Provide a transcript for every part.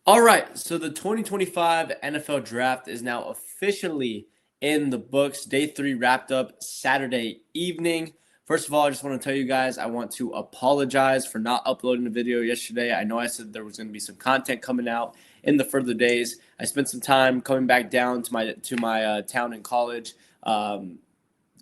All right, so the 2025 NFL Draft is now officially in the books. Day 3 wrapped up Saturday evening. First of all, I just want to tell you guys I want to apologize for not uploading the video yesterday. I know I said there was going to be some content coming out in the further days. I spent some time coming back down to my town in college,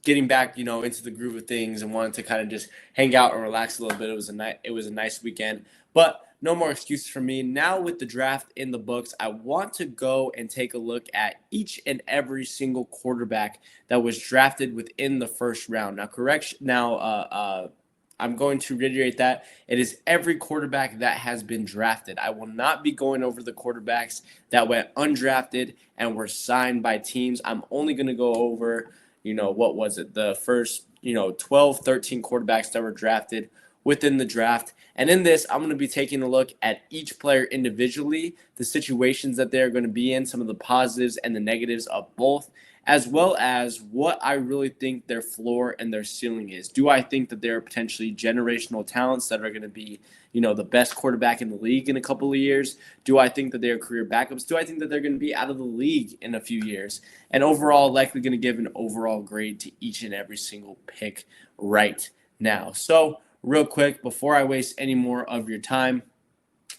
getting back, into the groove of things and wanted to kind of just hang out and relax a little bit. It was a nice weekend, but no more excuses for me. Now with the draft in the books, I want to go and take a look at each and every single quarterback that was drafted within the first round. Now, correction. I'm going to reiterate that it is every quarterback that has been drafted. I will not be going over the quarterbacks that went undrafted and were signed by teams. I'm only going to go over what was it? The first, 12, 13 quarterbacks that were drafted within the draft. And in this, I'm going to be taking a look at each player individually, the situations that they're going to be in, some of the positives and the negatives of both, as well as what I really think their floor and their ceiling is. Do I think that they're potentially generational talents that are going to be, the best quarterback in the league in a couple of years? Do I think that they're career backups? Do I think that they're going to be out of the league in a few years? And overall, likely going to give an overall grade to each and every single pick right now. So, real quick, before I waste any more of your time,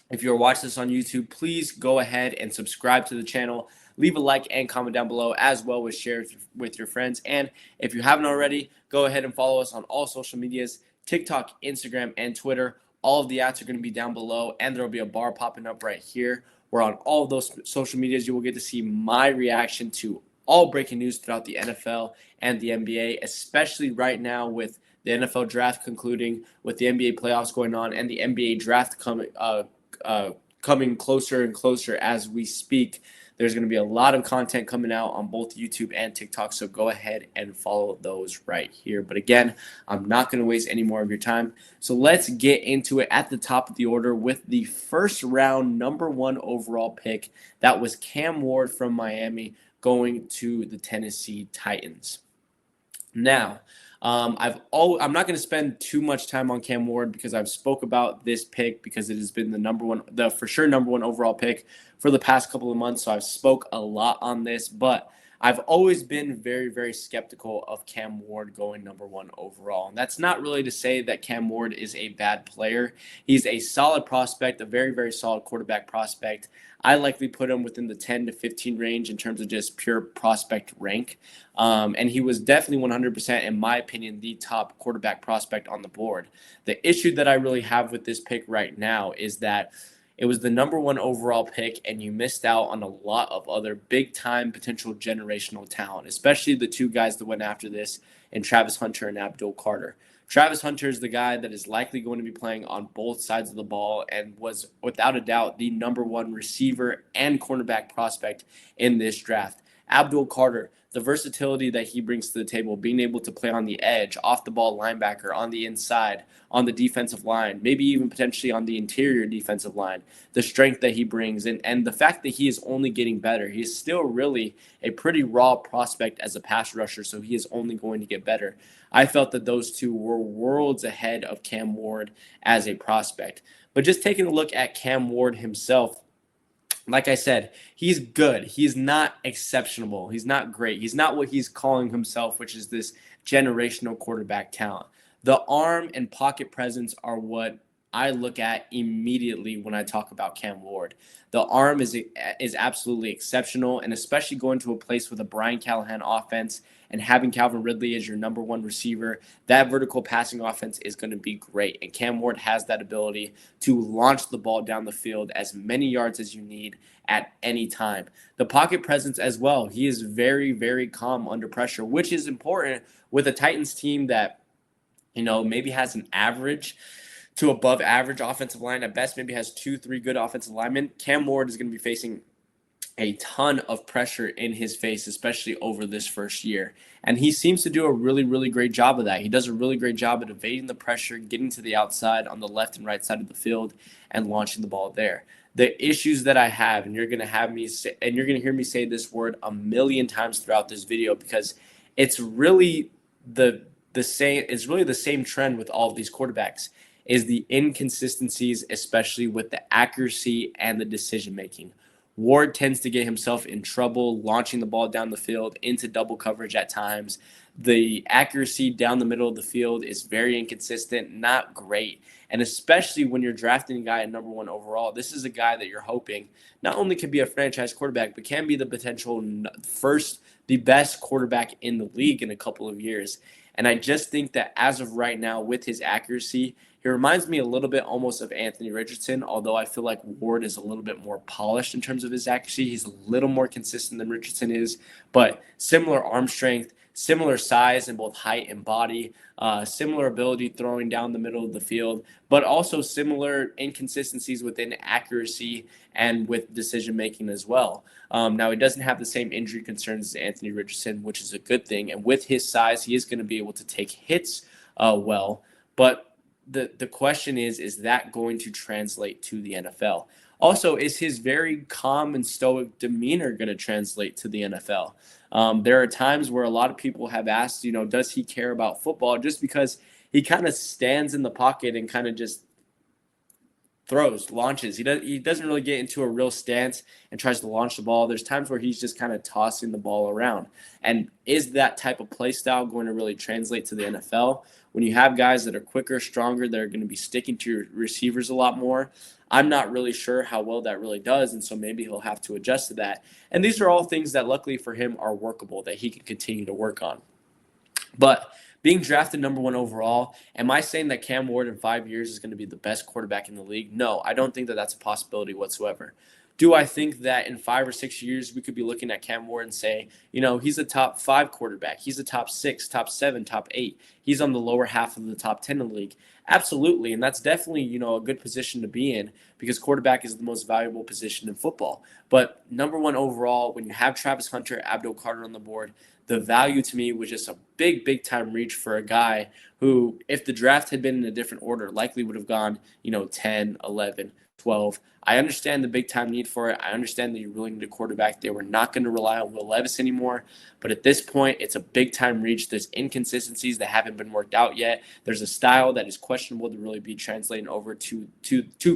if you're watching this on YouTube, please go ahead and subscribe to the channel. Leave a like and comment down below, as well as share with your friends. And if you haven't already, go ahead and follow us on all social medias, TikTok, Instagram, and Twitter. All of the ads are going to be down below, and there will be a bar popping up right here, where on all of those social medias, you will get to see my reaction to all breaking news throughout the NFL and the NBA, especially right now with the NFL draft concluding, with the NBA playoffs going on, and the NBA draft coming closer and closer as we speak. There's going to be a lot of content coming out on both YouTube and TikTok, so go ahead and follow those right here. But again, I'm not going to waste any more of your time. So let's get into it. At the top of the order with the first round number 1 overall pick, that was Cam Ward from Miami going to the Tennessee Titans. Now, I'm not going to spend too much time on Cam Ward because I've spoke about this pick because it has been the for sure number 1 overall pick for the past couple of months. So I've spoke a lot on this, but I've always been very, very skeptical of Cam Ward going number 1 overall. And that's not really to say that Cam Ward is a bad player. He's a solid prospect, a very, very solid quarterback prospect. I likely put him within the 10 to 15 range in terms of just pure prospect rank. And he was definitely 100%, in my opinion, the top quarterback prospect on the board. The issue that I really have with this pick right now is that it was the number 1 overall pick, and you missed out on a lot of other big-time potential generational talent, especially the 2 guys that went after this, in Travis Hunter and Abdul Carter. Travis Hunter is the guy that is likely going to be playing on both sides of the ball and was, without a doubt, the number 1 receiver and cornerback prospect in this draft. Abdul Carter, the versatility that he brings to the table, being able to play on the edge, off the ball linebacker, on the inside, on the defensive line, maybe even potentially on the interior defensive line, the strength that he brings, and the fact that he is only getting better. He is still really a pretty raw prospect as a pass rusher, so he is only going to get better. I felt that those 2 were worlds ahead of Cam Ward as a prospect. But just taking a look at Cam Ward himself, like I said, he's good. He's not exceptional. He's not great. He's not what he's calling himself, which is this generational quarterback talent. The arm and pocket presence are what I look at immediately when I talk about Cam Ward. The arm is absolutely exceptional, and especially going to a place with a Brian Callahan offense and having Calvin Ridley as your number 1 receiver, that vertical passing offense is going to be great. And Cam Ward has that ability to launch the ball down the field as many yards as you need at any time. The pocket presence as well. He is very, very calm under pressure, which is important with a Titans team that, maybe has an average to above average offensive line. At best, maybe has 2-3 good offensive linemen. Cam Ward is going to be facing a ton of pressure in his face, especially over this first year. And he seems to do a really, really great job of that. He does a really great job at evading the pressure, getting to the outside on the left and right side of the field, and launching the ball there. The issues that I have, and you're going to hear me say this word a million times throughout this video, because it's really the same. It's really the same trend with all of these quarterbacks. is the inconsistencies, especially with the accuracy and the decision making. Ward tends to get himself in trouble launching the ball down the field into double coverage at times. The accuracy down the middle of the field is very inconsistent, not great. And especially when you're drafting a guy at number 1 overall, this is a guy that you're hoping not only can be a franchise quarterback, but can be the potential the best quarterback in the league in a couple of years. And I just think that as of right now, with his accuracy, he reminds me a little bit almost of Anthony Richardson, although I feel like Ward is a little bit more polished in terms of his accuracy. He's a little more consistent than Richardson is, but similar arm strength, similar size in both height and body, similar ability throwing down the middle of the field, but also similar inconsistencies within accuracy and with decision making as well. Now, he doesn't have the same injury concerns as Anthony Richardson, which is a good thing. And with his size, he is going to be able to take hits well. But the question is that going to translate to the NFL? Also, is his very calm and stoic demeanor going to translate to the NFL? There are times where a lot of people have asked, does he care about football? Just because he kind of stands in the pocket and kind of just throws, launches. He doesn't really get into a real stance and tries to launch the ball. There's times where he's just kind of tossing the ball around. And is that type of play style going to really translate to the NFL? When you have guys that are quicker, stronger, that are going to be sticking to your receivers a lot more, I'm not really sure how well that really does, and so maybe he'll have to adjust to that. And these are all things that luckily for him are workable, that he can continue to work on. But being drafted number 1 overall, am I saying that Cam Ward in 5 years is going to be the best quarterback in the league? No, I don't think that that's a possibility whatsoever. Do I think that in 5 or 6 years we could be looking at Cam Ward and say, he's a top 5 quarterback, he's a top 6, top 7, top 8, he's on the lower half of the top 10 in the league? Absolutely, and that's definitely, a good position to be in because quarterback is the most valuable position in football. But number 1 overall, when you have Travis Hunter, Abdul Carter on the board, the value to me was just a big time reach for a guy who, if the draft had been in a different order, likely would have gone, 10, 11, 12. I understand the big time need for it. I understand that you're willing to quarterback. They were not going to rely on Will Levis anymore. But at this point, it's a big time reach. There's inconsistencies that haven't been worked out yet. There's a style that is questionable to really be translating over to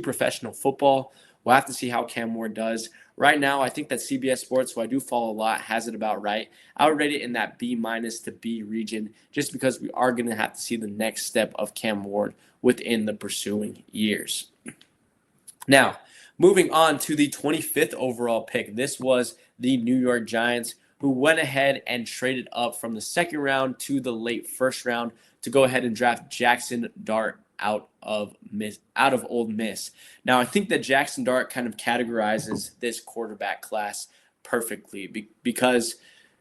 professional football. We'll have to see how Cam Ward does. Right now, I think that CBS Sports, who I do follow a lot, has it about right. I would rate it in that B- to B region just because we are going to have to see the next step of Cam Ward within the pursuing years. Now, moving on to the 25th overall pick. This was the New York Giants, who went ahead and traded up from the second round to the late first round to go ahead and draft Jackson Dart out of Ole Miss. Now, I think that Jackson Dart kind of categorizes this quarterback class perfectly because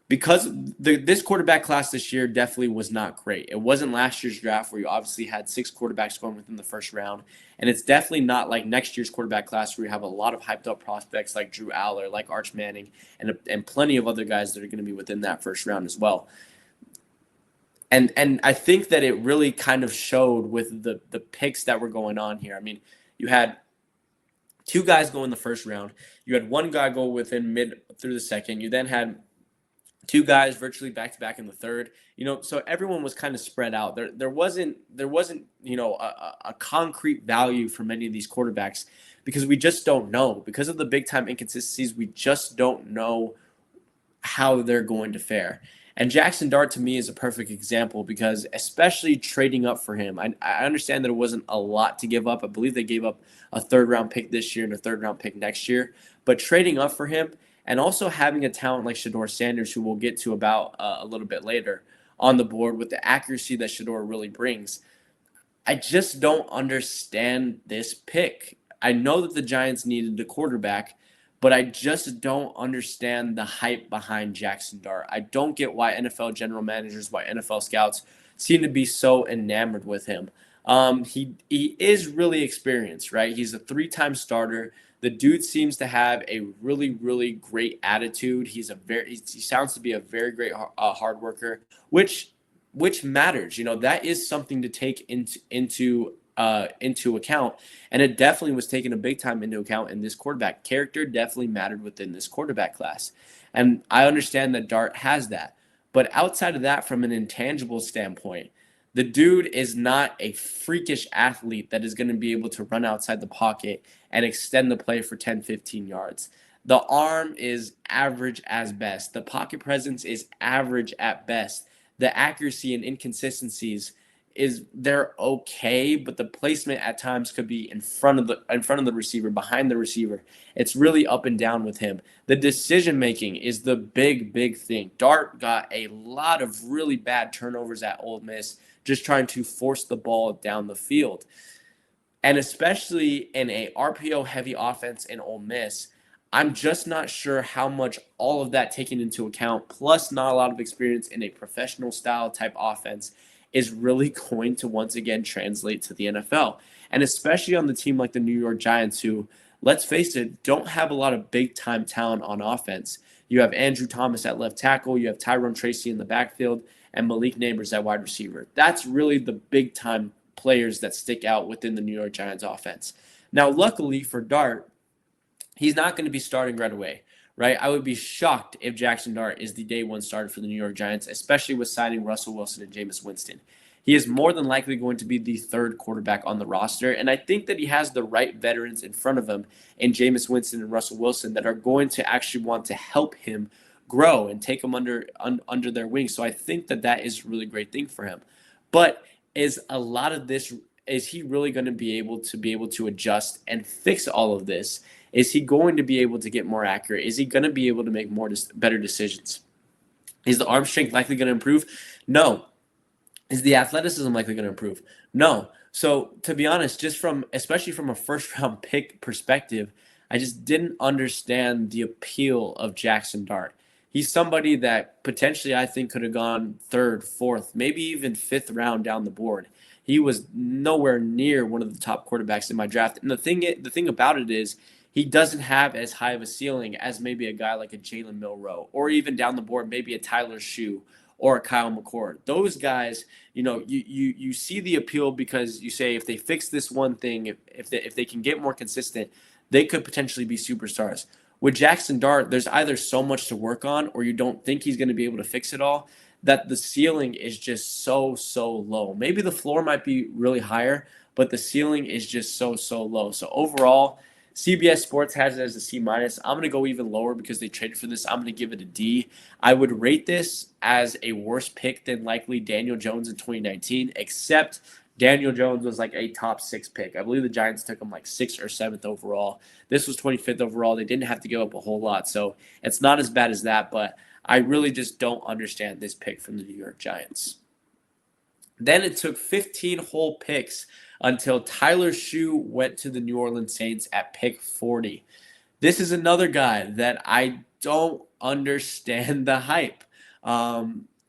this quarterback class this year definitely was not great. It wasn't last year's draft where you obviously had 6 quarterbacks going within the first round, and it's definitely not like next year's quarterback class where you have a lot of hyped up prospects like Drew Aller, like Arch Manning, and plenty of other guys that are going to be within that first round as well. And I think that it really kind of showed with the picks that were going on here. I mean, you had 2 guys go in the first round. You had 1 guy go within mid through the second. You then had 2 guys virtually back to back in the third. So everyone was kind of spread out. There wasn't a concrete value for many of these quarterbacks because we just don't know. Because of the big time inconsistencies, we just don't know how they're going to fare. And Jackson Dart, to me, is a perfect example because especially trading up for him, I understand that it wasn't a lot to give up. I believe they gave up a 3rd-round pick this year and a 3rd-round pick next year. But trading up for him and also having a talent like Shedeur Sanders, who we'll get to about a little bit later, on the board with the accuracy that Shedeur really brings, I just don't understand this pick. I know that the Giants needed a quarterback, but I just don't understand the hype behind Jackson Dart. I don't get why NFL general managers, why NFL scouts seem to be so enamored with him. He is really experienced, right? He's a 3-time starter. The dude seems to have a really great attitude. He sounds to be a very great hard worker, which matters. That is something to take into account, and it definitely was taken a big time into account in this quarterback. Character definitely mattered within this quarterback class, and I understand that Dart has that. But outside of that, from an intangible standpoint, The dude is not a freakish athlete that is going to be able to run outside the pocket and extend the play for 10, 15 yards. The arm is average as best. The pocket presence is average at best. The accuracy and inconsistencies is they're okay, but the placement at times could be in front of the receiver, behind the receiver. It's really up and down with him. The decision making is the big thing. Dart got a lot of really bad turnovers at Ole Miss, just trying to force the ball down the field. And especially in a RPO heavy offense in Ole Miss, I'm just not sure how much all of that taken into account, plus not a lot of experience in a professional style type offense, is really going to once again translate to the NFL. And especially on the team like the New York Giants, who, let's face it, don't have a lot of big time talent on offense. You have Andrew Thomas at left tackle, you have Tyrone Tracy in the backfield, and Malik Neighbors at wide receiver. That's really the big time players that stick out within the New York Giants offense. Now, luckily for Dart, he's not going to be starting right away, right? I would be shocked if Jackson Dart is the day one starter for the New York Giants, especially with signing Russell Wilson and Jameis Winston. He is more than likely going to be the third quarterback on the roster, and I think that he has the right veterans in front of him in Jameis Winston and Russell Wilson that are going to actually want to help him grow and take him under their wing. So I think that that is a really great thing for him. But is a lot of this, is he really going to be able to adjust and fix all of this? Is he going to be able to get more accurate? Is he going to be able to make better decisions? Is the arm strength likely going to improve? No. Is the athleticism likely going to improve? No. So to be honest, especially from a first round pick perspective, I just didn't understand the appeal of Jackson Dart. He's somebody that potentially I think could have gone third, fourth, maybe even fifth round down the board. He was nowhere near one of the top quarterbacks in my draft. And the thing about it is, he doesn't have as high of a ceiling as maybe a guy like a Jalen Milroe, or even down the board, maybe a Tyler Shoe or a Kyle McCord. Those guys, you see the appeal because you say if they fix this one thing, if they can get more consistent, they could potentially be superstars. With Jackson Dart, there's either so much to work on or you don't think he's going to be able to fix it all, that the ceiling is just so low. Maybe the floor might be really higher, but the ceiling is just so low. So overall, CBS Sports has it as a C-. I'm going to go even lower because they traded for this. I'm going to give it a D. I would rate this as a worse pick than likely Daniel Jones in 2019, except Daniel Jones was like a top 6 pick. I believe the Giants took him like 6th or 7th overall. This was 25th overall. They didn't have to give up a whole lot, so it's not as bad as that, but I really just don't understand this pick from the New York Giants. Then it took 15 whole picks until Tyler Shoe went to the New Orleans Saints at pick 40. This is another guy that I don't understand the hype.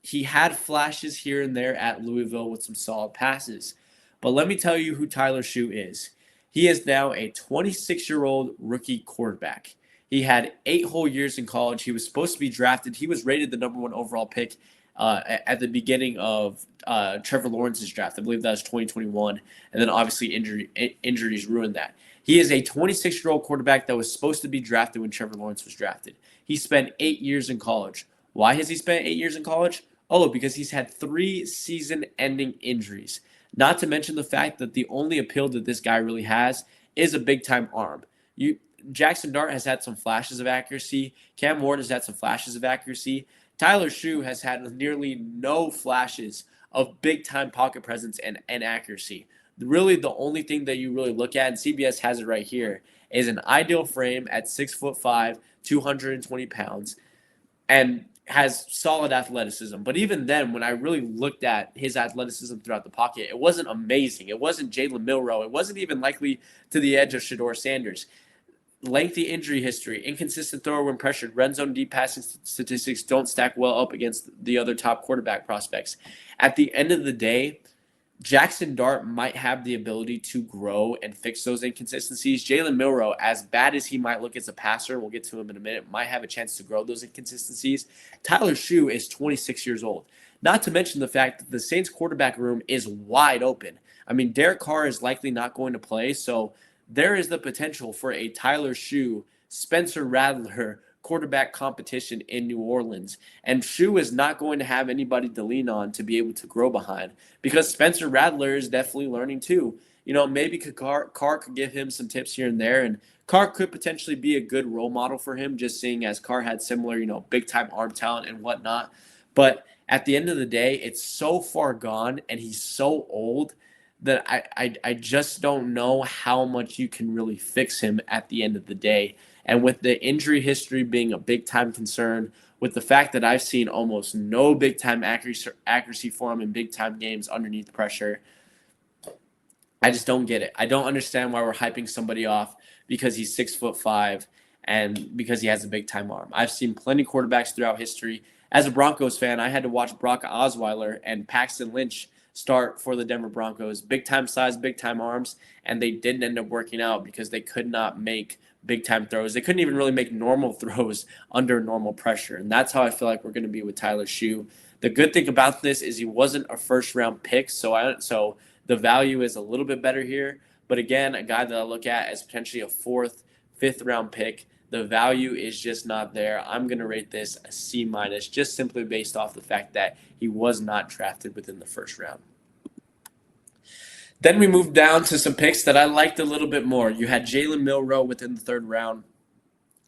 He had flashes here and there at Louisville with some solid passes. But let me tell you who Tyler Shoe is. He is now a 26-year-old rookie quarterback. He had 8 whole years in college. He was supposed to be drafted. He was rated the number 1 overall pick at the beginning of Trevor Lawrence's draft. I believe that was 2021. And then obviously injuries ruined that. He is a 26-year-old quarterback that was supposed to be drafted when Trevor Lawrence was drafted. He spent 8 years in college. Why has he spent 8 years in college? Oh, because he's had 3 season-ending injuries. Not to mention the fact that the only appeal that this guy really has is a big-time arm. Jackson Dart has had some flashes of accuracy. Cam Ward has had some flashes of accuracy. Tyler Shoe has had nearly no flashes of big-time pocket presence and accuracy. Really, the only thing that you really look at, and CBS has it right here, is an ideal frame at 6'5", 220 pounds, and has solid athleticism. But even then, when I really looked at his athleticism throughout the pocket, it wasn't amazing. It wasn't Jalen Milroe. It wasn't even likely to the edge of Shedeur Sanders. Lengthy injury history, inconsistent thrower when pressured, red zone deep passing statistics don't stack well up against the other top quarterback prospects. At the end of the day, Jackson Dart might have the ability to grow and fix those inconsistencies. Jalen Milroe, as bad as he might look as a passer, we'll get to him in a minute, might have a chance to grow those inconsistencies. Tyler Shoe is 26 years old. Not to mention the fact that the Saints quarterback room is wide open. I mean, Derek Carr is likely not going to play, so there is the potential for a Tyler Shoe, Spencer Rattler, quarterback competition in New Orleans. And Shu is not going to have anybody to lean on to be able to grow behind, because Spencer Rattler is definitely learning too. Maybe Carr could give him some tips here and there, and Carr could potentially be a good role model for him, just seeing as Carr had similar, big time arm talent and whatnot. But at the end of the day, it's so far gone, and he's so old that I just don't know how much you can really fix him at the end of the day. And with the injury history being a big time concern, with the fact that I've seen almost no big time accuracy for him in big time games underneath pressure, I just don't get it. I don't understand why we're hyping somebody off because he's 6'5" and because he has a big time arm. I've seen plenty of quarterbacks throughout history. As a Broncos fan, I had to watch Brock Osweiler and Paxton Lynch start for the Denver Broncos. Big time size, big time arms, and they didn't end up working out because they could not make big time throws. They couldn't even really make normal throws under normal pressure. And that's how I feel like we're going to be with Tyler Shough. The good thing about this is he wasn't a first round pick, so the value is a little bit better here. But again, a guy that I look at as potentially a fourth, fifth round pick, the value is just not there. I'm going to rate this a C minus, just simply based off the fact that he was not drafted within the first round. Then we moved down to some picks that I liked a little bit more. You had Jalen Milroe within the third round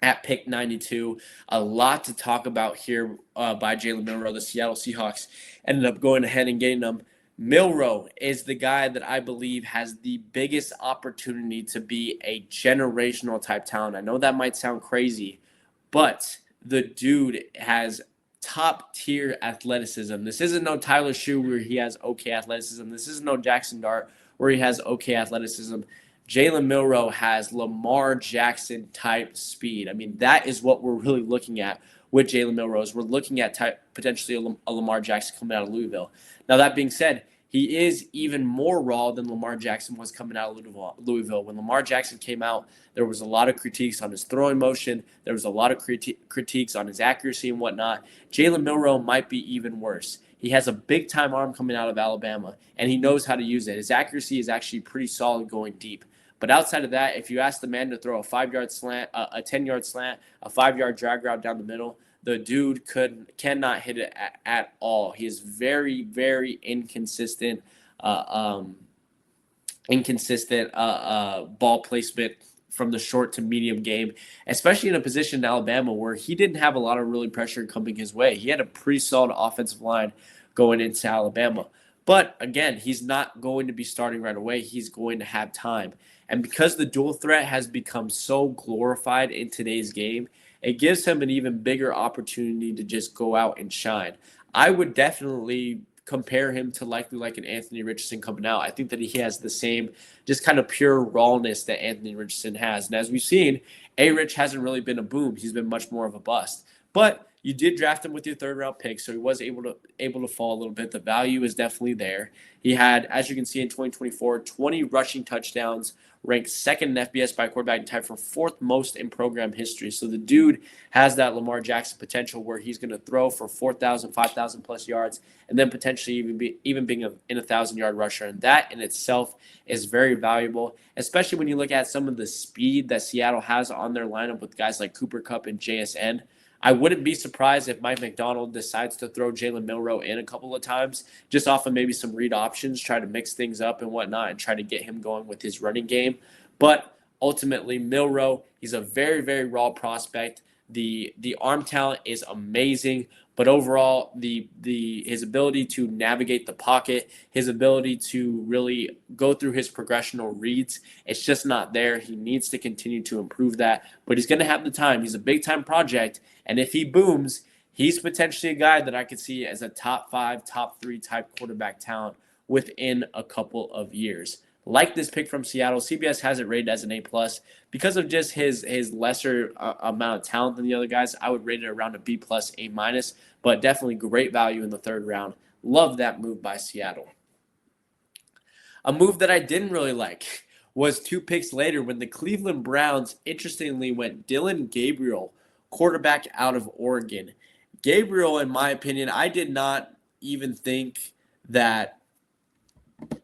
at pick 92. A lot to talk about here by Jalen Milroe. The Seattle Seahawks ended up going ahead and getting him. Milroe is the guy that I believe has the biggest opportunity to be a generational type talent. I know that might sound crazy, but the dude has top tier athleticism. This isn't no Tyler Shough where he has okay athleticism. This isn't no Jackson Dart where he has okay athleticism. Jalen Milroe has Lamar Jackson type speed. I mean, that is what we're really looking at with Jalen Milroe. We're looking at potentially a Lamar Jackson coming out of Louisville. Now, that being said, he is even more raw than Lamar Jackson was coming out of Louisville. When Lamar Jackson came out, there was a lot of critiques on his throwing motion. There was a lot of critiques on his accuracy and whatnot. Jalen Milroe might be even worse. He has a big-time arm coming out of Alabama, and he knows how to use it. His accuracy is actually pretty solid going deep. But outside of that, if you ask the man to throw a 5-yard slant, a 10-yard slant, a 5-yard drag route down the middle, the dude cannot hit it at all. He is very, very inconsistent ball placement from the short to medium game, especially in a position in Alabama where he didn't have a lot of really pressure coming his way. He had a pretty solid offensive line going into Alabama. But again, he's not going to be starting right away. He's going to have time. And because the dual threat has become so glorified in today's game, it gives him an even bigger opportunity to just go out and shine. I would definitely compare him to likely like an Anthony Richardson coming out. I think that he has the same just kind of pure rawness that Anthony Richardson has. And as we've seen, A-Rich hasn't really been a boom. He's been much more of a bust. But you did draft him with your third-round pick, so he was able to fall a little bit. The value is definitely there. He had, as you can see in 2024, 20 rushing touchdowns, ranked second in FBS by quarterback and tied for fourth most in program history. So the dude has that Lamar Jackson potential where he's going to throw for 4,000, 5,000 plus yards, and then potentially even being in a 1,000-yard rusher. And that in itself is very valuable, especially when you look at some of the speed that Seattle has on their lineup with guys like Cooper Kupp and JSN. I wouldn't be surprised if Mike McDonald decides to throw Jalen Milroe in a couple of times, just off of maybe some read options, try to mix things up and whatnot, and try to get him going with his running game. But ultimately, Milroe, he's a very, very raw prospect. The arm talent is amazing, but overall, his ability to navigate the pocket, his ability to really go through his progressional reads, it's just not there. He needs to continue to improve that, but he's going to have the time. He's a big-time project, and if he booms, he's potentially a guy that I could see as a top 5, top 3 type quarterback talent within a couple of years. Like this pick from Seattle, CBS has it rated as an A+. Because of just his lesser amount of talent than the other guys, I would rate it around a B+, A-, but definitely great value in the third round. Love that move by Seattle. A move that I didn't really like was 2 picks later when the Cleveland Browns, interestingly, went Dillon Gabriel, quarterback out of Oregon. Gabriel, in my opinion, I did not even think that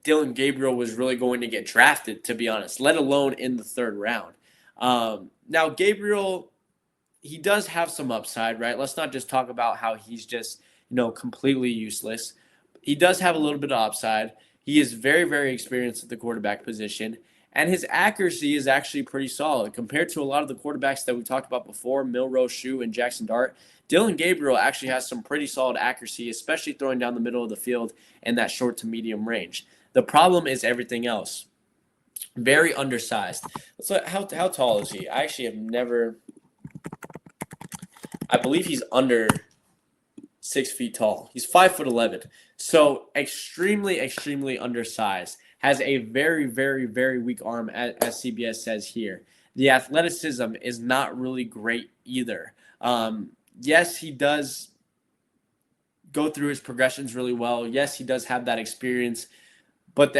Dillon Gabriel was really going to get drafted, to be honest, let alone in the third round. Now, Gabriel, he does have some upside, right? Let's not just talk about how he's just, completely useless. He does have a little bit of upside. He is very, very experienced at the quarterback position, and his accuracy is actually pretty solid compared to a lot of the quarterbacks that we talked about before, Milroe, Shue, and Jackson Dart. Dillon Gabriel actually has some pretty solid accuracy, especially throwing down the middle of the field in that short to medium range. The problem is everything else. Very undersized. So how tall is he? I actually have never. I believe he's under 6 feet tall. He's 5'11". So extremely, extremely undersized. Has a very, very, very weak arm, as CBS says here. The athleticism is not really great either. Yes, he does go through his progressions really well. Yes, he does have that experience, but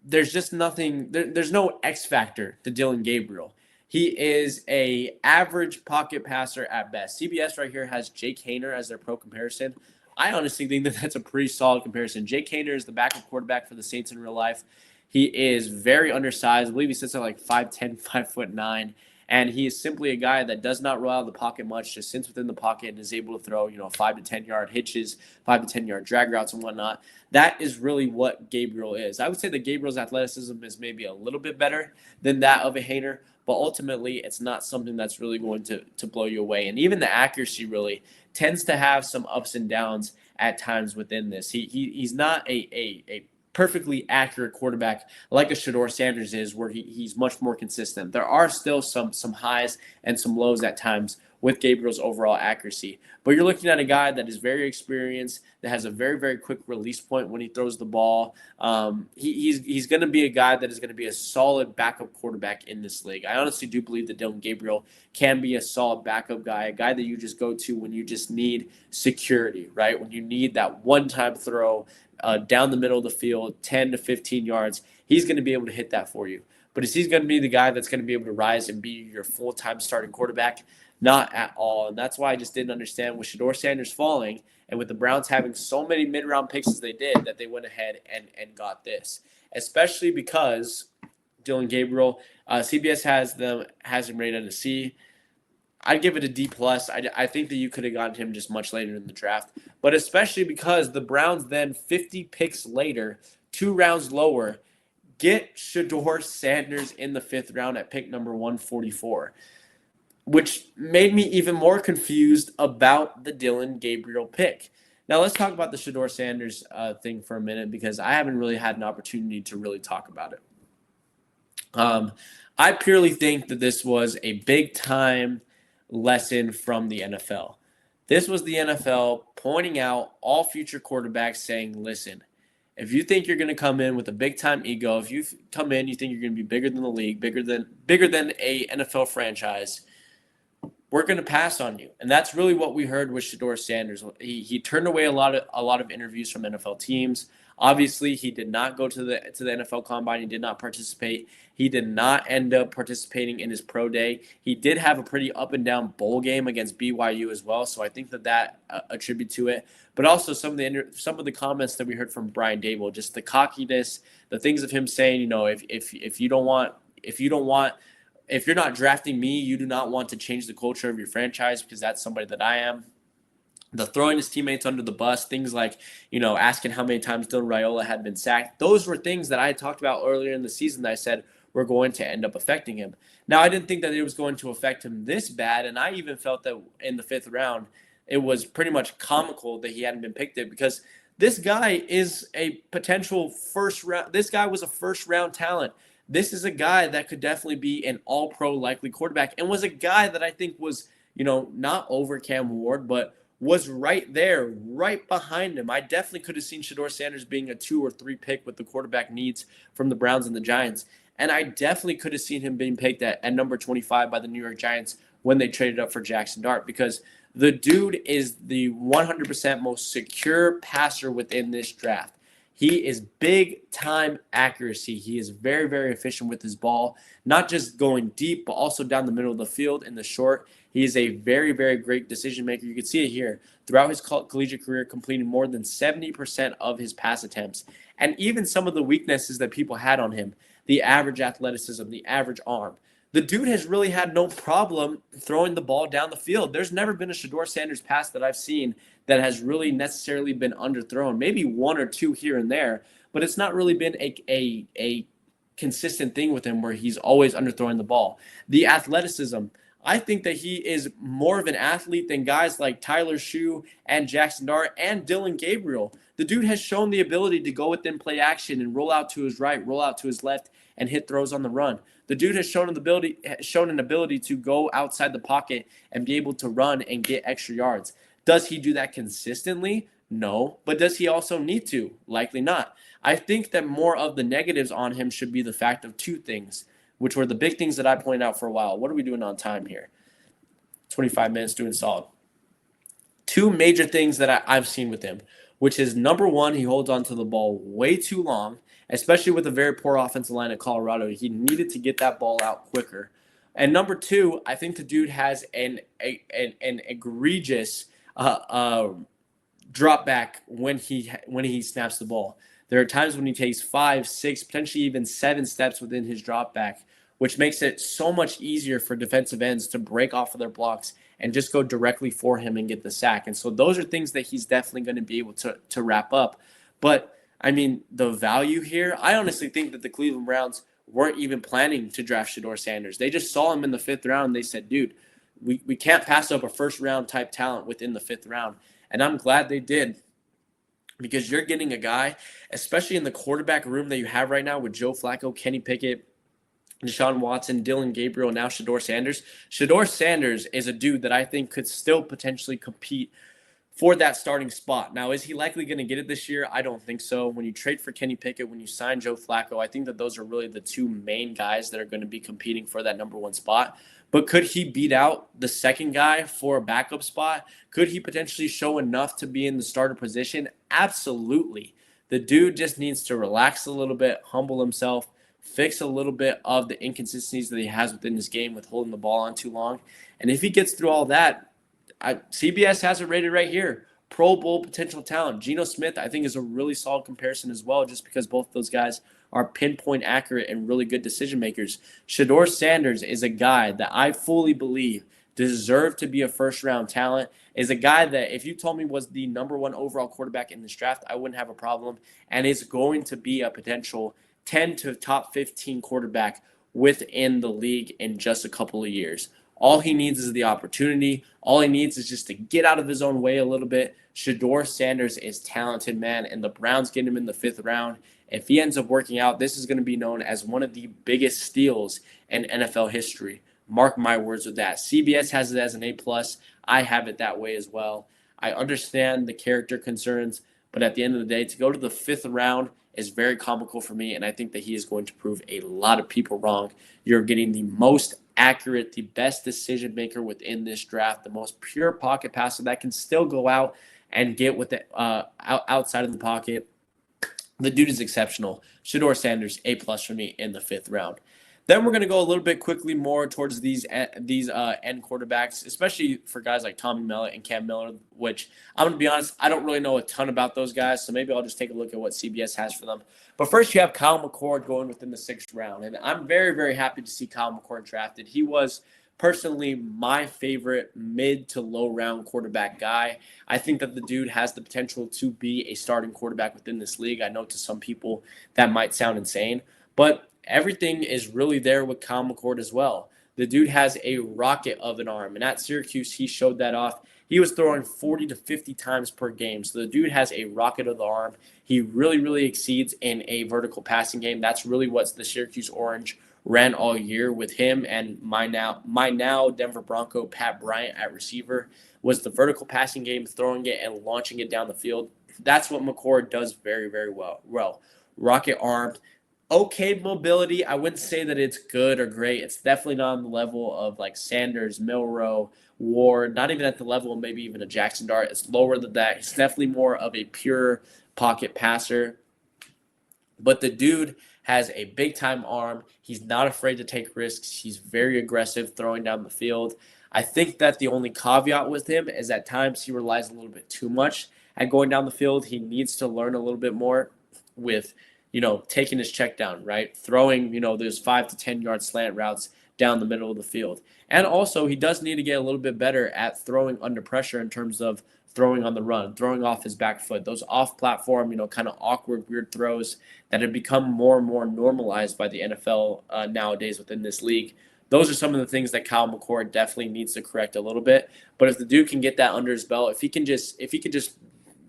there's just nothing. There's no X factor to Dillon Gabriel. He is a average pocket passer at best. CBS right here has Jake Haener as their pro comparison. I honestly think that that's a pretty solid comparison. Jake Haener is the backup quarterback for the Saints in real life. He is very undersized. I believe he sits at like 5'10", 5'9", and he is simply a guy that does not roll out of the pocket much, just sits within the pocket and is able to throw, 5 to 10 yard hitches, 5 to 10 yard drag routes and whatnot. That is really what Gabriel is. I would say that Gabriel's athleticism is maybe a little bit better than that of a Haener, but ultimately it's not something that's really going to blow you away. And even the accuracy really tends to have some ups and downs at times within this. He's not a perfectly accurate quarterback like a Shedeur Sanders is, where he's much more consistent. There are still some highs and some lows at times with Gabriel's overall accuracy. But you're looking at a guy that is very experienced, that has a very, very quick release point when he throws the ball. He's going to be a guy that is going to be a solid backup quarterback in this league. I honestly do believe that Dillon Gabriel can be a solid backup guy, a guy that you just go to when you just need security, right? When you need that one-time throw down the middle of the field, 10 to 15 yards, he's going to be able to hit that for you. But is he going to be the guy that's going to be able to rise and be your full-time starting quarterback? Not at all. And that's why I just didn't understand with Shedeur Sanders falling and with the Browns having so many mid-round picks as they did, that they went ahead and got this. Especially because Dillon Gabriel, CBS has him rated at a C. I'd give it a D+. I think that you could have gotten him just much later in the draft. But especially because the Browns then 50 picks later, 2 rounds lower, get Shedeur Sanders in the 5th round at pick number 144. Which made me even more confused about the Dillon Gabriel pick. Now, let's talk about the Shedeur Sanders thing for a minute, because I haven't really had an opportunity to really talk about it. I purely think that this was a big-time lesson from the NFL. This was the NFL pointing out all future quarterbacks, saying, listen, if you think you're going to come in with a big-time ego, if you come in, you think you're going to be bigger than the league, bigger than a NFL franchise, we're going to pass on you. And that's really what we heard with Shedeur Sanders. He turned away a lot of interviews from NFL teams. Obviously, he did not go to the NFL Combine. He did not participate. He did not end up participating in his pro day. He did have a pretty up and down bowl game against BYU as well, so I think that attribute to it. But also some of the comments that we heard from Brian Daboll, just the cockiness, the things of him saying, if you're not drafting me, you do not want to change the culture of your franchise, because that's somebody that I am. The throwing his teammates under the bus, things like, asking how many times Dylan Raiola had been sacked. Those were things that I had talked about earlier in the season that I said were going to end up affecting him. Now, I didn't think that it was going to affect him this bad, and I even felt that in the 5th round, it was pretty much comical that he hadn't been picked it, because this guy is a potential first round. This guy was a first-round talent. This is a guy that could definitely be an all-pro likely quarterback, and was a guy that I think was, not over Cam Ward, but was right there, right behind him. I definitely could have seen Shedeur Sanders being a 2 or 3 pick with the quarterback needs from the Browns and the Giants. And I definitely could have seen him being picked at number 25 by the New York Giants when they traded up for Jackson Dart, because the dude is the 100% most secure passer within this draft. He is big-time accuracy. He is very, very efficient with his ball, not just going deep, but also down the middle of the field in the short. He is a very, very great decision maker. You can see it here. Throughout his collegiate career, completing more than 70% of his pass attempts. And even some of the weaknesses that people had on him, the average athleticism, the average arm. the dude has really had no problem throwing the ball down the field. There's never been a Shedeur Sanders pass that I've seen that has really necessarily been underthrown. Maybe one or two here and there, but it's not really been a consistent thing with him where he's always underthrowing the ball. The athleticism, I think that he is more of an athlete than guys like Tyler Shough and Jackson Dart and Dillon Gabriel. The dude has shown the ability to go within play action and roll out to his right, roll out to his left, and hit throws on the run. The dude has shown an ability to go outside the pocket and be able to run and get extra yards. Does he do that consistently? No. But does he also need to? Likely not. I think that more of the negatives on him should be the fact of two things, which were the big things that I pointed out for a while. What are we doing on time here? 25 minutes, doing solid. Two major things that I've seen with him, which is number one, he holds on to the ball way too long, especially with a very poor offensive line at Colorado. He needed to get that ball out quicker. And number two, I think the dude has an egregious drop back when he snaps the ball. There are times when he takes 5, 6, potentially even 7 steps within his drop back, which makes it so much easier for defensive ends to break off of their blocks and just go directly for him and get the sack. And so those are things that he's definitely going to be able to wrap up. But, I mean, the value here, I honestly think that the Cleveland Browns weren't even planning to draft Shedeur Sanders. They just saw him in the 5th round and they said, dude, we can't pass up a first-round type talent within the 5th round. And I'm glad they did, because you're getting a guy, especially in the quarterback room that you have right now with Joe Flacco, Kenny Pickett, Deshaun Watson, Dillon Gabriel, now Shedeur Sanders. Shedeur Sanders is a dude that I think could still potentially compete for that starting spot. Now, is he likely going to get it this year? I don't think so. When you trade for Kenny Pickett, when you sign Joe Flacco, I think that those are really the two main guys that are going to be competing for that number one spot. But could he beat out the second guy for a backup spot? Could he potentially show enough to be in the starter position? Absolutely. The dude just needs to relax a little bit, humble himself, fix a little bit of the inconsistencies that he has within his game with holding the ball on too long. And if he gets through all that, CBS has it rated right here. Pro Bowl potential talent. Geno Smith, I think, is a really solid comparison as well, just because both those guys are pinpoint accurate and really good decision makers. Shedeur Sanders is a guy that I fully believe deserved to be a first-round talent, is a guy that if you told me was the number one overall quarterback in this draft, I wouldn't have a problem, and is going to be a potential 10 to top 15 quarterback within the league in just a couple of years. All he needs is the opportunity. All he needs is just to get out of his own way a little bit. Shedeur Sanders is talented, man, and the Browns get him in the 5th round. If he ends up working out, this is going to be known as one of the biggest steals in NFL history. Mark my words with that. CBS has it as an A+. I have it that way as well. I understand the character concerns, but at the end of the day, to go to the 5th round is very comical for me, and I think that he is going to prove a lot of people wrong. You're getting the most accurate, the best decision maker within this draft, the most pure pocket passer that can still go out and get with it outside of the pocket. The dude is exceptional. Shedeur Sanders, A+ for me in the 5th round. Then we're going to go a little bit quickly more towards these end quarterbacks, especially for guys like Tommy Mellott and Cam Miller, which I'm going to be honest, I don't really know a ton about those guys, so maybe I'll just take a look at what CBS has for them. But first, you have Kyle McCord going within the 6th round, and I'm very, very happy to see Kyle McCord drafted. He was personally my favorite mid to low round quarterback guy. I think that the dude has the potential to be a starting quarterback within this league. I know to some people that might sound insane, but everything is really there with Kyle McCord as well. The dude has a rocket of an arm, and at Syracuse, he showed that off. He was throwing 40 to 50 times per game, so the dude has a rocket of the arm. He really, really exceeds in a vertical passing game. That's really what the Syracuse Orange ran all year with him and my now Denver Bronco Pat Bryant at receiver, was the vertical passing game, throwing it and launching it down the field. That's what McCord does very, very well. Rocket armed. Okay mobility. I wouldn't say that it's good or great. It's definitely not on the level of like Sanders, Milroe, Ward, not even at the level of maybe even a Jackson Dart. It's lower than that. It's definitely more of a pure pocket passer. But the dude has a big-time arm. He's not afraid to take risks. He's very aggressive throwing down the field. I think that the only caveat with him is at times he relies a little bit too much at going down the field. He needs to learn a little bit more with taking his check down, right? Throwing, those 5 to 10 yard slant routes, down the middle of the field. And also, he does need to get a little bit better at throwing under pressure in terms of throwing on the run, throwing off his back foot, those off platform, kind of awkward, weird throws that have become more and more normalized by the NFL nowadays within this league. Those are some of the things that Kyle McCord definitely needs to correct a little bit. But if the dude can get that under his belt, if he can just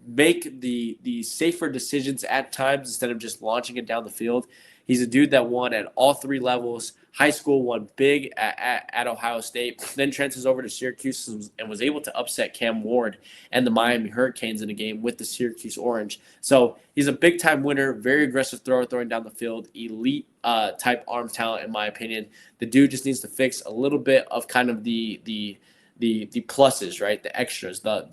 make the safer decisions at times instead of just launching it down the field. He's a dude that won at all three levels. High school won big at Ohio State, then transfers over to Syracuse and was able to upset Cam Ward and the Miami Hurricanes in a game with the Syracuse Orange. So he's a big-time winner, very aggressive thrower throwing down the field, elite type arm talent in my opinion. The dude just needs to fix a little bit of kind of the pluses, right? The extras, the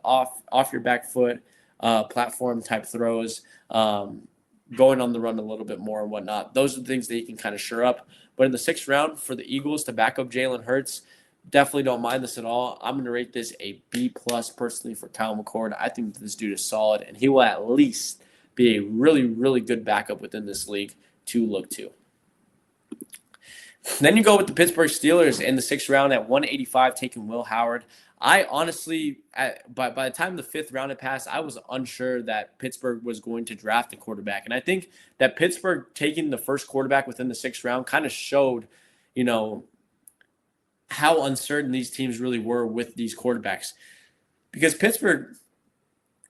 off your back foot platform type throws, going on the run a little bit more and whatnot. Those are the things that he can kind of shore up. But in the 6th round for the Eagles to back up Jalen Hurts, definitely don't mind this at all. I'm going to rate this a B+ personally for Kyle McCord. I think this dude is solid, and he will at least be a really, really good backup within this league to look to. Then you go with the Pittsburgh Steelers in the 6th round at 185, taking Will Howard. I honestly, by the time the 5th round had passed, I was unsure that Pittsburgh was going to draft a quarterback. And I think that Pittsburgh taking the first quarterback within the 6th round kind of showed, how uncertain these teams really were with these quarterbacks. Because Pittsburgh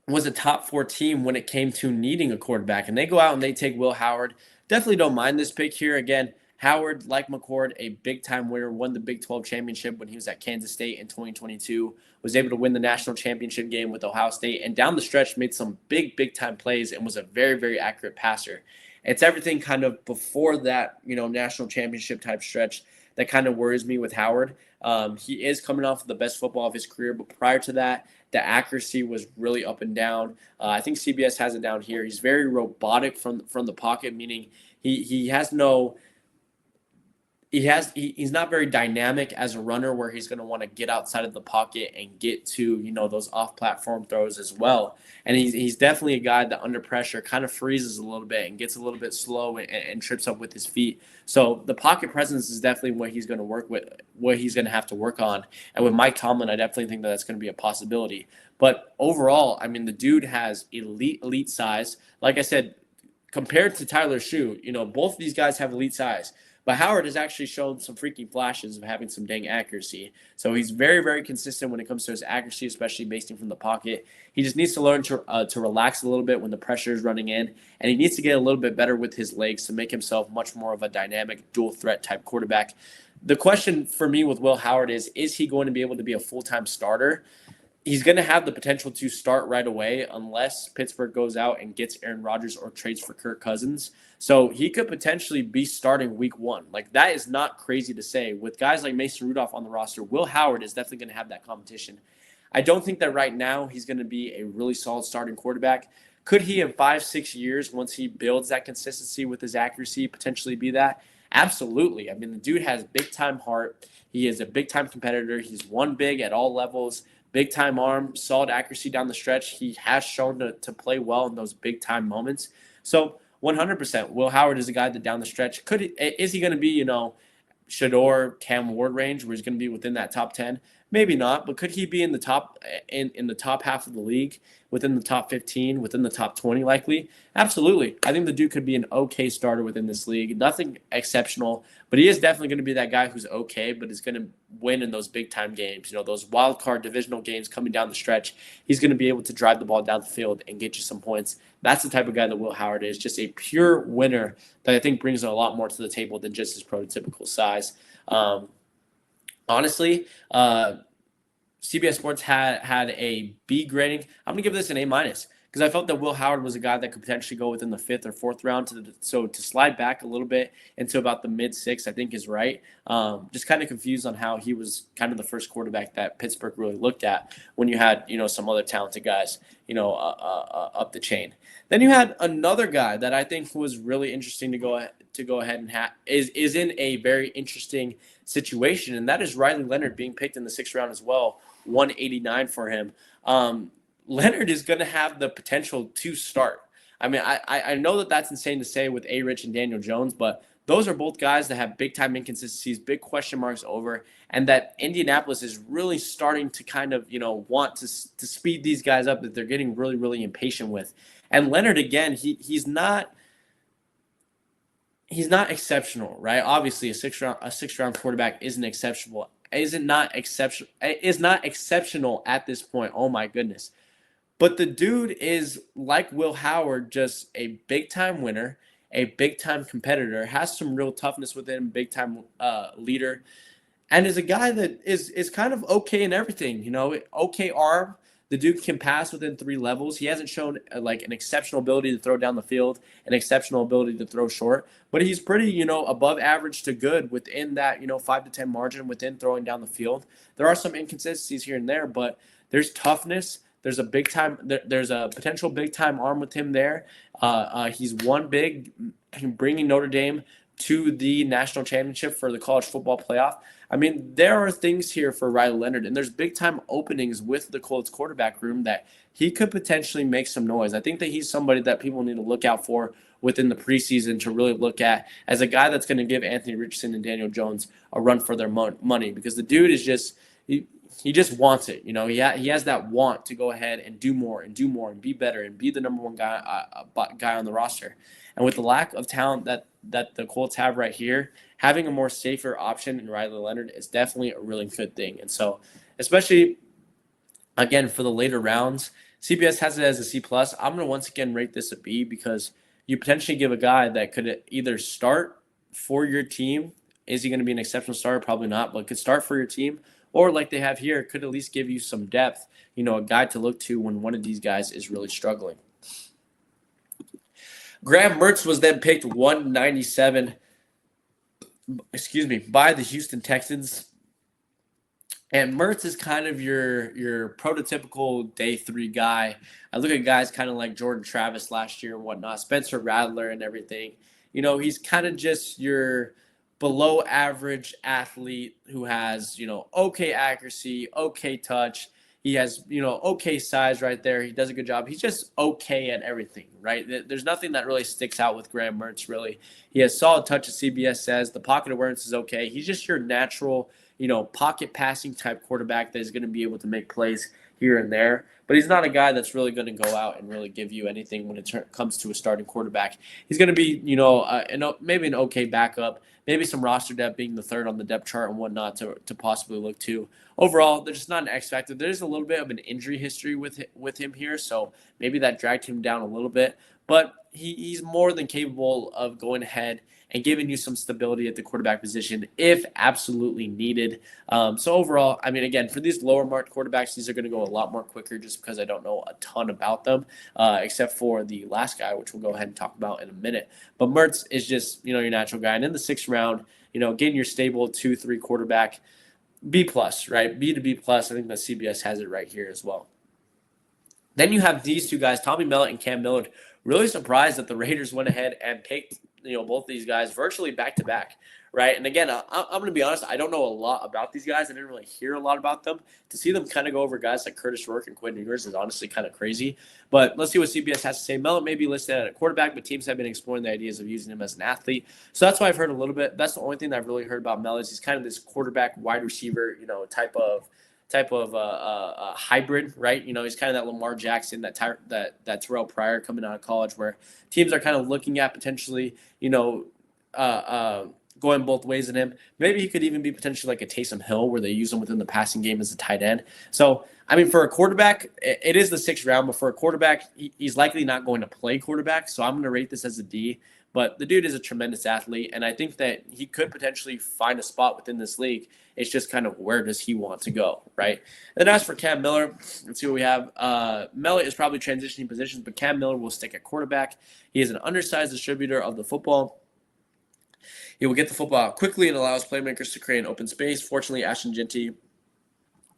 was a top 4 team when it came to needing a quarterback. And they go out and they take Will Howard. Definitely don't mind this pick here. Again, Howard, like McCord, a big-time winner, won the Big 12 championship when he was at Kansas State in 2022, was able to win the national championship game with Ohio State, and down the stretch made some big-time plays and was a very, very accurate passer. It's everything kind of before that, national championship type stretch that kind of worries me with Howard. He is coming off of the best football of his career, but prior to that, the accuracy was really up and down. I think CBS has it down here. He's very robotic from the pocket, meaning he has no – he's not very dynamic as a runner where he's going to want to get outside of the pocket and get to, those off-platform throws as well. And he's definitely a guy that under pressure kind of freezes a little bit and gets a little bit slow and trips up with his feet. So the pocket presence is definitely what he's going to work with, what he's going to have to work on. And with Mike Tomlin, I definitely think that's going to be a possibility. But overall, I mean, the dude has elite size. Like I said, compared to Tyler Shoe, both of these guys have elite size. But Howard has actually shown some freaking flashes of having some dang accuracy. So he's very, very consistent when it comes to his accuracy, especially basting from the pocket. He just needs to learn to relax a little bit when the pressure is running in. And he needs to get a little bit better with his legs to make himself much more of a dynamic dual threat type quarterback. The question for me with Will Howard is he going to be able to be a full-time starter? He's going to have the potential to start right away unless Pittsburgh goes out and gets Aaron Rodgers or trades for Kirk Cousins. So he could potentially be starting week 1. Like, that is not crazy to say. With guys like Mason Rudolph on the roster, Will Howard is definitely going to have that competition. I don't think that right now he's going to be a really solid starting quarterback. Could he in 5-6 years, once he builds that consistency with his accuracy, potentially be that? Absolutely. I mean, the dude has big-time heart. He is a big-time competitor. He's won big at all levels. Big-time arm, solid accuracy down the stretch. He has shown to play well in those big-time moments. So 100%, Will Howard is a guy that down the stretch, is he going to be, Shedeur, Cam Ward range where he's going to be within that top 10? Maybe not, but could he be in the top in the top half of the league, within the top 15, within the top 20 likely? Absolutely. I think the dude could be an okay starter within this league. Nothing exceptional, but he is definitely going to be that guy who's okay, but is going to win in those big-time games. Those wild card divisional games coming down the stretch. He's going to be able to drive the ball down the field and get you some points. That's the type of guy that Will Howard is, just a pure winner that I think brings a lot more to the table than just his prototypical size. Honestly, CBS Sports had a B grading. I'm going to give this an A- because I felt that Will Howard was a guy that could potentially go within the 5th or 4th round. So to slide back a little bit into about the mid-6th, I think is right. Just kind of confused on how he was kind of the first quarterback that Pittsburgh really looked at when you had, some other talented guys, up the chain. Then you had another guy that I think was really interesting to go ahead and is in a very interesting situation, and that is Riley Leonard being picked in the 6th round as well, 189 for him. Leonard is going to have the potential to start. I mean, I know that that's insane to say with A-Rich and Daniel Jones, but those are both guys that have big-time inconsistencies, big question marks over, and that Indianapolis is really starting to kind of, want to speed these guys up that they're getting really, really impatient with. And Leonard, again, he's not exceptional, right? Obviously, a six round quarterback isn't exceptional. Is not exceptional at this point. Oh my goodness. But the dude is, like Will Howard, just a big time winner, a big time competitor, has some real toughness with him, big time leader, and is a guy that is kind of okay in everything. Okay arm. The dude can pass within 3 levels. He hasn't shown like an exceptional ability to throw down the field, an exceptional ability to throw short, but he's pretty, above average to good within that, 5 to 10 margin within throwing down the field. There are some inconsistencies here and there, but there's toughness. There's a big time. There's a potential big time arm with him there. He's won big, bringing Notre Dame to the national championship for the college football playoff. I mean, there are things here for Riley Leonard, and there's big time openings with the Colts quarterback room that he could potentially make some noise. I think that he's somebody that people need to look out for within the preseason to really look at as a guy that's going to give Anthony Richardson and Daniel Jones a run for their money, because the dude is just he just wants it. He has that want to go ahead and do more and be better and be the number one guy on the roster. And with the lack of talent that the Colts have right here, having a more safer option in Riley Leonard is definitely a really good thing. And so, especially, again, for the later rounds, CBS has it as a C+. I'm going to once again rate this a B, because you potentially give a guy that could either start for your team. Is he going to be an exceptional starter? Probably not, but could start for your team. Or like they have here, could at least give you some depth, a guy to look to when one of these guys is really struggling. Graham Mertz was then picked 197, by the Houston Texans. And Mertz is kind of your prototypical day 3 guy. I look at guys kind of like Jordan Travis last year and whatnot, Spencer Rattler and everything. He's kind of just your below average athlete who has, okay accuracy, okay touch. He has, okay size right there. He does a good job. He's just okay at everything, right? There's nothing that really sticks out with Graham Mertz, really. He has solid touch, as CBS says. The pocket awareness is okay. He's just your natural, pocket passing type quarterback that is going to be able to make plays here and there. But he's not a guy that's really going to go out and really give you anything when it comes to a starting quarterback. He's going to be, maybe an okay backup, maybe some roster depth, being the third on the depth chart and whatnot to possibly look to. Overall, there's just not an X factor. There's a little bit of an injury history with him here, so maybe that dragged him down a little bit. But he's more than capable of going ahead and giving you some stability at the quarterback position if absolutely needed. So overall, I mean, again, for these lower marked quarterbacks, these are going to go a lot more quicker just because I don't know a ton about them, except for the last guy, which we'll go ahead and talk about in a minute. But Mertz is just, your natural guy. And in the 6th round, getting your stable 2-3 quarterback, B+, right? B to B+. I think that CBS has it right here as well. Then you have these two guys, Tommy Mellott and Cam Millard. Really surprised that the Raiders went ahead and picked, both these guys virtually back-to-back, right? And again, I'm going to be honest, I don't know a lot about these guys. I didn't really hear a lot about them. To see them kind of go over guys like Curtis Rourke and Quinn Ewers is honestly kind of crazy. But let's see what CBS has to say. Mellott may be listed at a quarterback, but teams have been exploring the ideas of using him as an athlete. So that's why I've heard a little bit. That's the only thing that I've really heard about Mellott is he's kind of this quarterback, wide receiver, type of hybrid, right? He's kind of that Lamar Jackson, that Terrell Pryor coming out of college, where teams are kind of looking at potentially, going both ways in him. Maybe he could even be potentially like a Taysom Hill, where they use him within the passing game as a tight end. So, I mean, for a quarterback, it is the 6th round, but for a quarterback, he's likely not going to play quarterback. So I'm going to rate this as a D. But the dude is a tremendous athlete, and I think that he could potentially find a spot within this league. It's just kind of where does he want to go, right? And as for Cam Miller, let's see what we have. Mellott is probably transitioning positions, but Cam Miller will stick at quarterback. He is an undersized distributor of the football. He will get the football out quickly and allows playmakers to create an open space. Fortunately, Ashton Jeanty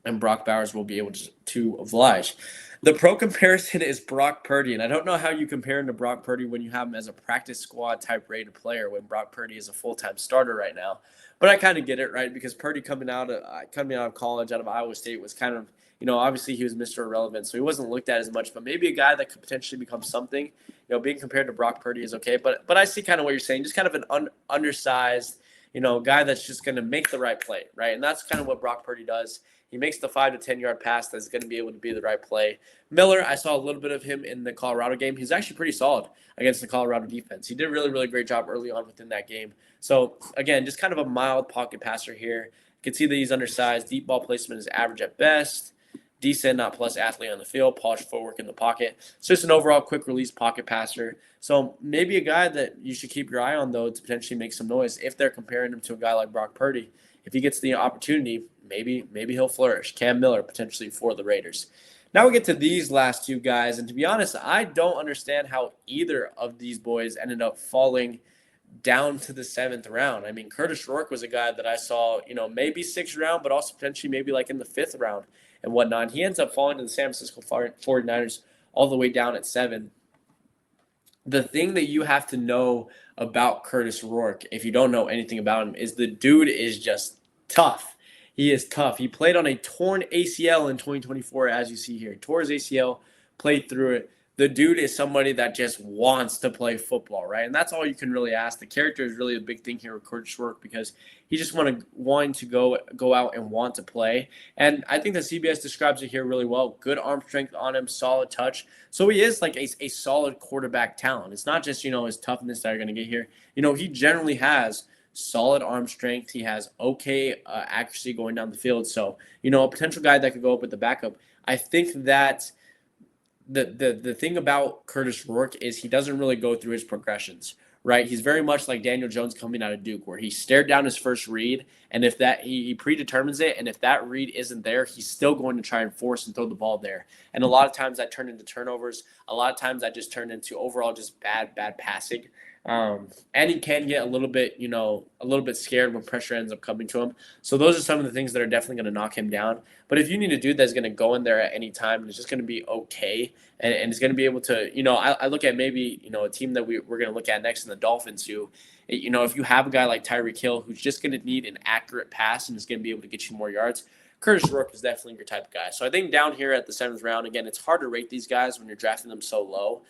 and Brock Bowers will be able to oblige. The pro comparison is Brock Purdy, and I don't know how you compare him to Brock Purdy when you have him as a practice squad type rated player when Brock Purdy is a full-time starter right now. But I kind of get it, right? Because Purdy coming out of college, out of Iowa State, was kind of Obviously he was Mr. Irrelevant, so he wasn't looked at as much. But maybe a guy that could potentially become something. Being compared to Brock Purdy is okay. But I see kind of what you're saying, just kind of an undersized, guy that's just going to make the right play, right? And that's kind of what Brock Purdy does. He makes the 5 to 10 yard pass that's going to be able to be the right play. Miller, I saw a little bit of him in the Colorado game. He's actually pretty solid against the Colorado defense. He did a really, really great job early on within that game. So, again, just kind of a mild pocket passer here. You can see that he's undersized. Deep ball placement is average at best. Decent, not plus athlete on the field. Polished footwork in the pocket. It's just an overall quick release pocket passer. So maybe a guy that you should keep your eye on, though, to potentially make some noise if they're comparing him to a guy like Brock Purdy. If he gets the opportunity, maybe he'll flourish. Cam Miller, potentially for the Raiders. Now we get to these last two guys, and to be honest, I don't understand how either of these boys ended up falling down to the 7th round. I mean, Curtis Rourke was a guy that I saw, maybe 6th round, but also potentially maybe like in the 5th round and whatnot. He ends up falling to the San Francisco 49ers all the way down at 7. The thing that you have to know about Curtis Rourke, if you don't know anything about him, is the dude is just tough. He is tough. He played on a torn ACL in 2024, as you see here. He tore his ACL, played through it. The dude is somebody that just wants to play football, right? And that's all you can really ask. The character is really a big thing here with Curtis Rourke because he just wanting to go out and want to play. And I think that CBS describes it here really well. Good arm strength on him, solid touch. So he is like a solid quarterback talent. It's not just, his toughness that you're going to get here. He generally has solid arm strength. He has okay accuracy going down the field. So, a potential guy that could go up with the backup. I think that the thing about Curtis Rourke is he doesn't really go through his progressions, right? He's very much like Daniel Jones coming out of Duke, where he stared down his first read, and if that he predetermines it, and if that read isn't there, he's still going to try and force and throw the ball there. And a lot of times that turned into turnovers. A lot of times that just turned into overall just bad passing. And he can get a little bit scared when pressure ends up coming to him. So those are some of the things that are definitely going to knock him down. But if you need a dude that's going to go in there at any time and is just going to be okay and is going to be able to, I look at maybe, a team that we're going to look at next in the Dolphins who, if you have a guy like Tyreek Hill who's just going to need an accurate pass and is going to be able to get you more yards, Curtis Rourke is definitely your type of guy. So I think down here at the 7th round, again, it's hard to rate these guys when you're drafting them so low.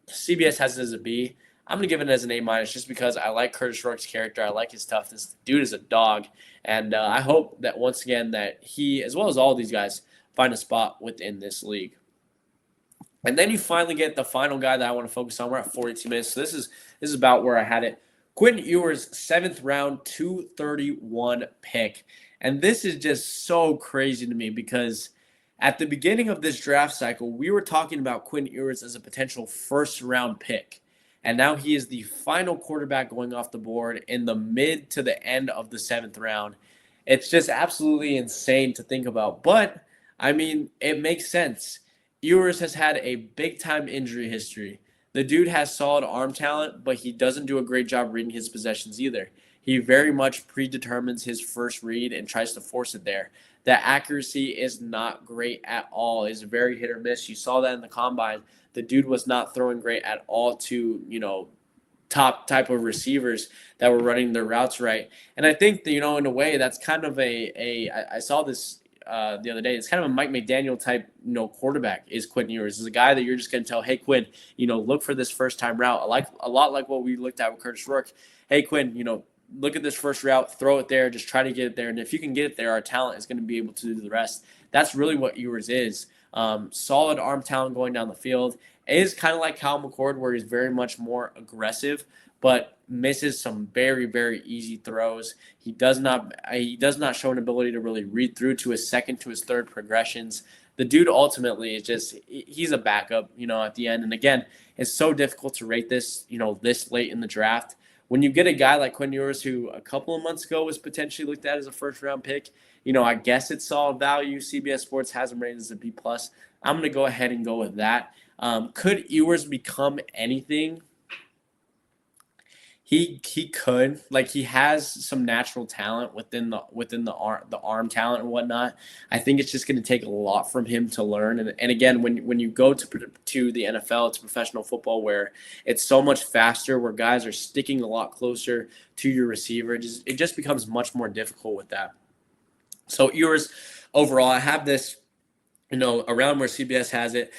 CBS has it as a B. I'm going to give it as an A- just because I like Curtis Rourke's character. I like his toughness. The dude is a dog. And I hope that once again that he, as well as all of these guys, find a spot within this league. And then you finally get the final guy that I want to focus on. We're at 42 minutes. So this is about where I had it. Quentin Ewers, 7th round, 231 pick. And this is just so crazy to me because at the beginning of this draft cycle, we were talking about Quentin Ewers as a potential first-round pick. And now he is the final quarterback going off the board in the mid to the end of the 7th round. It's just absolutely insane to think about. But, I mean, it makes sense. Ewers has had a big-time injury history. The dude has solid arm talent, but he doesn't do a great job reading his possessions either. He very much predetermines his first read and tries to force it there. The accuracy is not great at all. It's very hit or miss. You saw that in the combine. The dude was not throwing great at all to, top type of receivers that were running their routes right. And I think that, in a way, that's kind of I saw this the other day. It's kind of a Mike McDaniel type, quarterback is Quentin Ewers. Is a guy that you're just going to tell, hey, Quinn, look for this first time route. A lot like what we looked at with Curtis Rourke. Hey, Quinn, look at this first route, throw it there, just try to get it there. And if you can get it there, our talent is going to be able to do the rest. That's really what Ewers is. Solid arm talent going down the field. It is kind of like Kyle McCord, where he's very much more aggressive, but misses some very, very easy throws. He does not show an ability to really read through to his second to his third progressions. The dude ultimately is he's a backup, at the end. And again, it's so difficult to rate this, this late in the draft. When you get a guy like Quentin Ewers, who a couple of months ago was potentially looked at as a first-round pick, I guess it's solid value. CBS Sports has him rated as a B+. I'm going to go ahead and go with that. Could Ewers become anything? He could. He has some natural talent within the arm talent and whatnot. I think it's just going to take a lot from him to learn. And again, when you go to the NFL, to professional football, where it's so much faster, where guys are sticking a lot closer to your receiver, it just becomes much more difficult with that. So Ewers, overall, I have this around where CBS has it,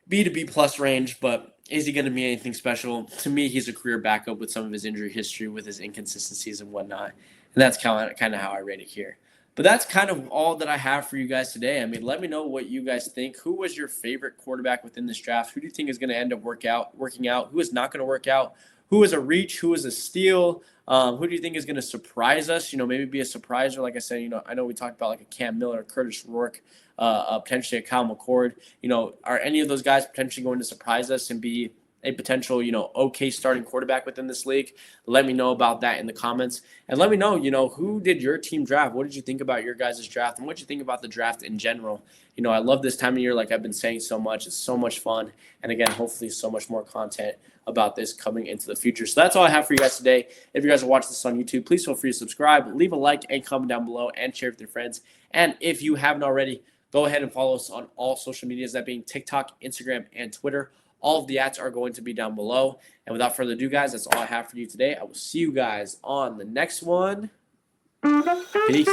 B to B plus range, but is he going to be anything special? To me, he's a career backup with some of his injury history, with his inconsistencies and whatnot. And that's kind of how I rate it here. But that's kind of all that I have for you guys today. I mean, let me know what you guys think. Who was your favorite quarterback within this draft? Who do you think is going to end up working out? Who is not going to work out? Who is a reach? Who is a steal? Who do you think is going to surprise us? Maybe be a surpriser. Like I said, I know we talked about like a Cam Miller, Curtis Rourke, potentially a Kyle McCord. Are any of those guys potentially going to surprise us and be a potential, okay starting quarterback within this league? Let me know about that in the comments. And let me know, who did your team draft? What did you think about your guys' draft? And what did you think about the draft in general? I love this time of year, like I've been saying so much. It's so much fun. And again, hopefully so much more content about this coming into the future. So that's all I have for you guys today. If you guys are watching this on YouTube, please feel free to subscribe, leave a like and comment down below, and share with your friends. And if you haven't already, go ahead and follow us on all social medias, that being TikTok, Instagram, and Twitter. All of the ads are going to be down below. And without further ado, guys, that's all I have for you today. I will see you guys on the next one. Peace.